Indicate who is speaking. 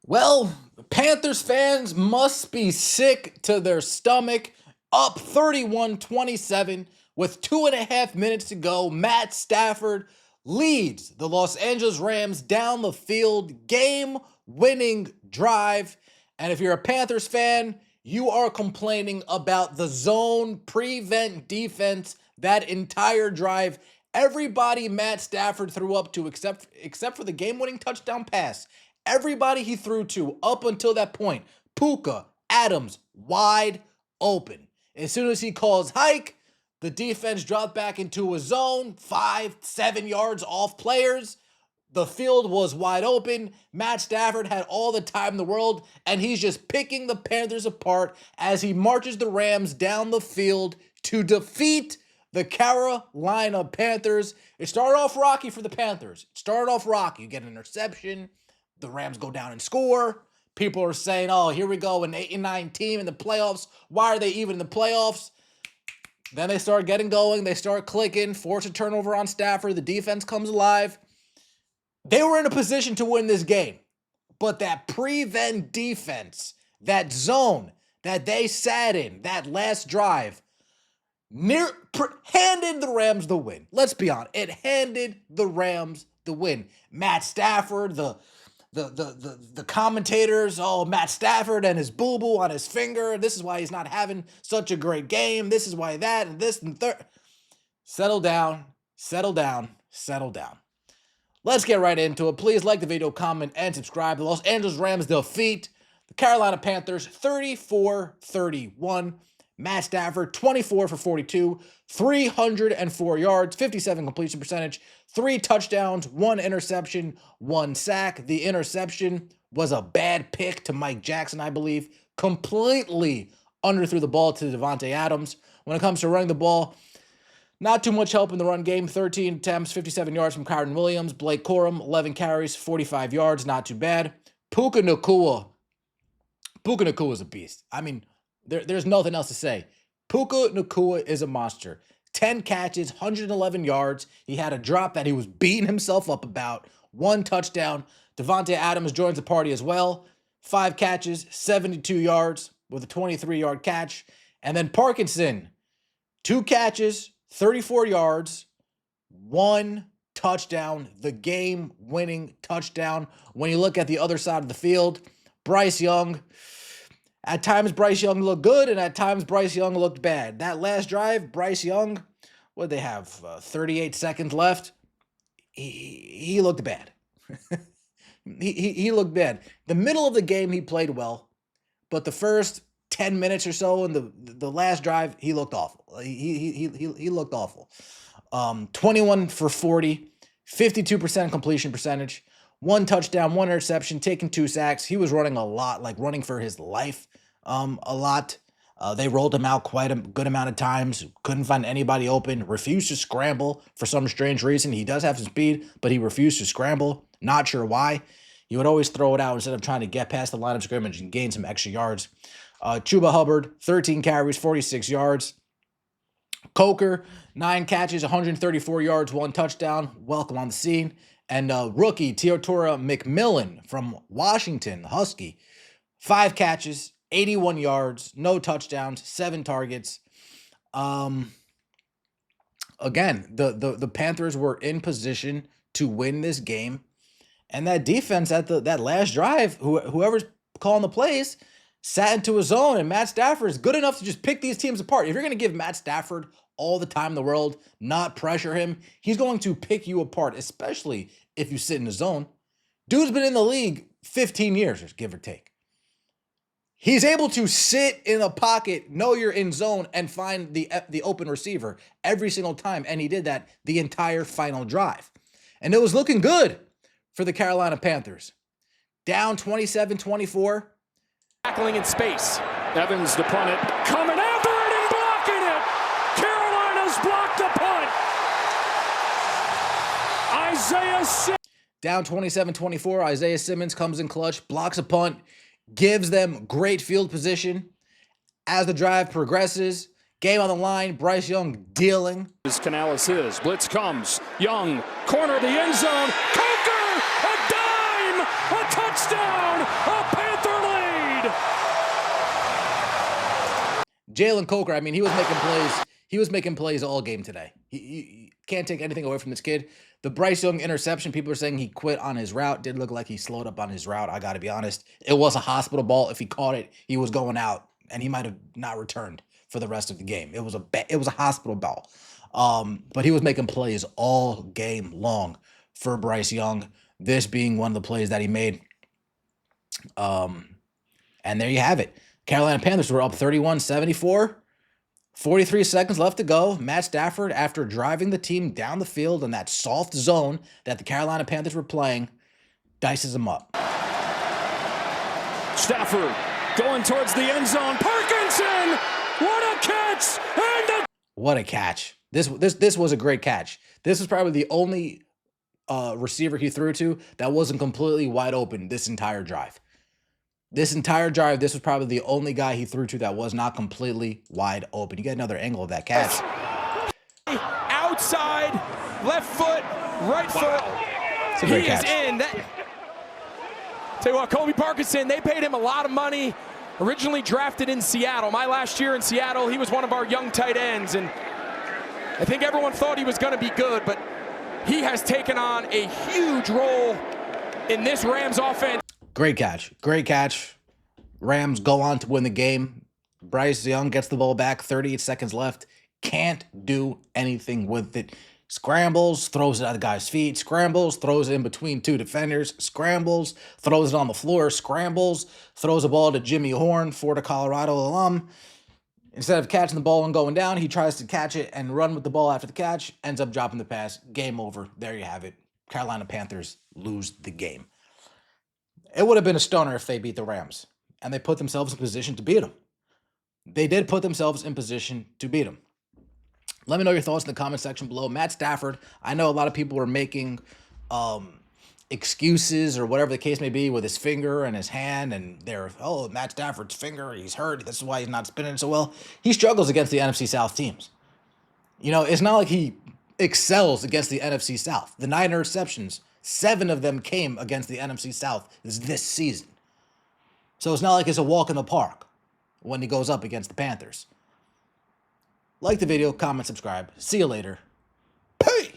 Speaker 1: Well, Panthers fans must be sick to their stomach. Up 31-27 with 2.5 minutes to go. Matt Stafford leads the Los Angeles Rams down the field. Game-winning drive. And if you're a Panthers fan, you are complaining about the zone prevent defense that entire drive. Everybody Matt Stafford threw up to except for the game-winning touchdown pass. Everybody he threw to up until that point, Puka, Adams, wide open. As soon as he calls hike, the defense dropped back into a zone, 5-7 yards off players. The field was wide open. Matt Stafford had all the time in the world, and he's just picking the Panthers apart as he marches the Rams down the field to defeat the Carolina Panthers. It started off rocky for the Panthers. It started off rocky. You get an interception. The Rams go down and score. People are saying, oh, here we go, an 8-9 team in the playoffs. Why are they even in the playoffs? Then they start getting going. They start clicking, force a turnover on Stafford. The defense comes alive. They were in a position to win this game. But that prevent defense, that zone that they sat in, that last drive, handed the Rams the win. Let's be honest. It handed the Rams the win. Matt Stafford, the commentators, oh, Matt Stafford and his boo-boo on his finger. This is why he's not having such a great game. This is why that and this and third. Settle down, settle down, settle down. Let's get right into it. Please like the video, comment, and subscribe. The Los Angeles Rams defeat the Carolina Panthers 34-31. Matt Stafford, 24 for 42, 304 yards, 57 completion percentage, 3 touchdowns, 1 interception, 1 sack. The interception was a bad pick to Mike Jackson, I believe. Completely underthrew the ball to Davante Adams. When it comes to running the ball, not too much help in the run game. 13 attempts, 57 yards from Kyren Williams. Blake Corum, 11 carries, 45 yards. Not too bad. Puka Nacua is a beast. I mean, there's nothing else to say. Puka Nacua is a monster. 10 catches, 111 yards. He had a drop that he was beating himself up about. 1 touchdown. Davante Adams joins the party as well. 5 catches, 72 yards with a 23-yard catch. And then Parkinson, 2 catches, 34 yards, 1 touchdown, the game-winning touchdown. When you look at the other side of the field, Bryce Young, at times Bryce Young looked good, and at times Bryce Young looked bad. That last drive, Bryce Young, what did they have, 38 seconds left? He looked bad. he looked bad. The middle of the game, he played well, but the first 10 minutes or so in the last drive, he looked awful. He looked awful. 21 for 40, 52% completion percentage, 1 touchdown, 1 interception, taking 2 sacks. He was running a lot, like running for his life a lot. They rolled him out quite a good amount of times. Couldn't find anybody open. Refused to scramble for some strange reason. He does have some speed, but he refused to scramble. Not sure why. He would always throw it out instead of trying to get past the line of scrimmage and gain some extra yards. Chuba Hubbard, 13 carries, 46 yards. Coker, 9 catches, 134 yards, 1 touchdown. Welcome on the scene. And rookie Teotora McMillan from Washington, Husky, 5 catches, 81 yards, no touchdowns, 7 targets. Again, the Panthers were in position to win this game, and that defense at that last drive, whoever's calling the plays, sat into a zone, and Matt Stafford is good enough to just pick these teams apart. If you're going to give Matt Stafford all the time in the world, not pressure him, he's going to pick you apart, especially if you sit in the zone. Dude's been in the league 15 years, give or take. He's able to sit in a pocket, know you're in zone, and find the open receiver every single time, and he did that the entire final drive. And it was looking good for the Carolina Panthers. Down 27-24.
Speaker 2: Tackling in space. Evans to punt it. Coming after it and blocking it. Carolina's blocked the punt. Isaiah Simmons.
Speaker 1: Down 27-24. Isaiah Simmons comes in clutch, blocks a punt, gives them great field position. As the drive progresses, game on the line, Bryce Young dealing.
Speaker 2: Canales is. Blitz comes. Young, corner of the end zone. Coker, a dime, a touchdown, a
Speaker 1: Jalen Coker, I mean, he was making plays. He was making plays all game today. You can't take anything away from this kid. The Bryce Young interception, people are saying he quit on his route. Did look like he slowed up on his route. I got to be honest. It was a hospital ball. If he caught it, he was going out, and he might have not returned for the rest of the game. It was a hospital ball. But he was making plays all game long for Bryce Young. This being one of the plays that he made. And there you have it. Carolina Panthers were up 31-74. 43 seconds left to go. Matt Stafford, after driving the team down the field in that soft zone that the Carolina Panthers were playing, dices them up.
Speaker 2: Stafford going towards the end zone. Parkinson! What a catch!
Speaker 1: What a catch. This was a great catch. This was probably the only receiver he threw to that wasn't completely wide open this entire drive. This was probably the only guy he threw to that was not completely wide open. You get another angle of that catch.
Speaker 3: Outside, left foot, right foot.
Speaker 1: It's a great catch.
Speaker 3: Is in. Tell you what, Kobe Parkinson, they paid him a lot of money. Originally drafted in Seattle. My last year in Seattle, he was one of our young tight ends, and I think everyone thought he was going to be good, but he has taken on a huge role in this Rams offense.
Speaker 1: Great catch. Great catch. Rams go on to win the game. Bryce Young gets the ball back. 38 seconds left. Can't do anything with it. Scrambles, throws it at the guy's feet. Scrambles, throws it in between two defenders. Scrambles, throws it on the floor. Scrambles, throws a ball to Jimmy Horn, Florida, Colorado alum. Instead of catching the ball and going down, he tries to catch it and run with the ball after the catch. Ends up dropping the pass. Game over. There you have it. Carolina Panthers lose the game. It would have been a stunner if they beat the Rams, and they put themselves in position to beat them. They did put themselves in position to beat them. Let me know your thoughts in the comment section below. Matt Stafford, I know a lot of people are making excuses or whatever the case may be with his finger and his hand, and they're, oh, Matt Stafford's finger, he's hurt. This is why he's not spinning so well. He struggles against the NFC South teams. You know, it's not like he excels against the NFC South. The 9 interceptions, 7 of them came against the NFC South this season. So it's not like it's a walk in the park when he goes up against the Panthers. Like the video, comment, subscribe. See you later. Peace!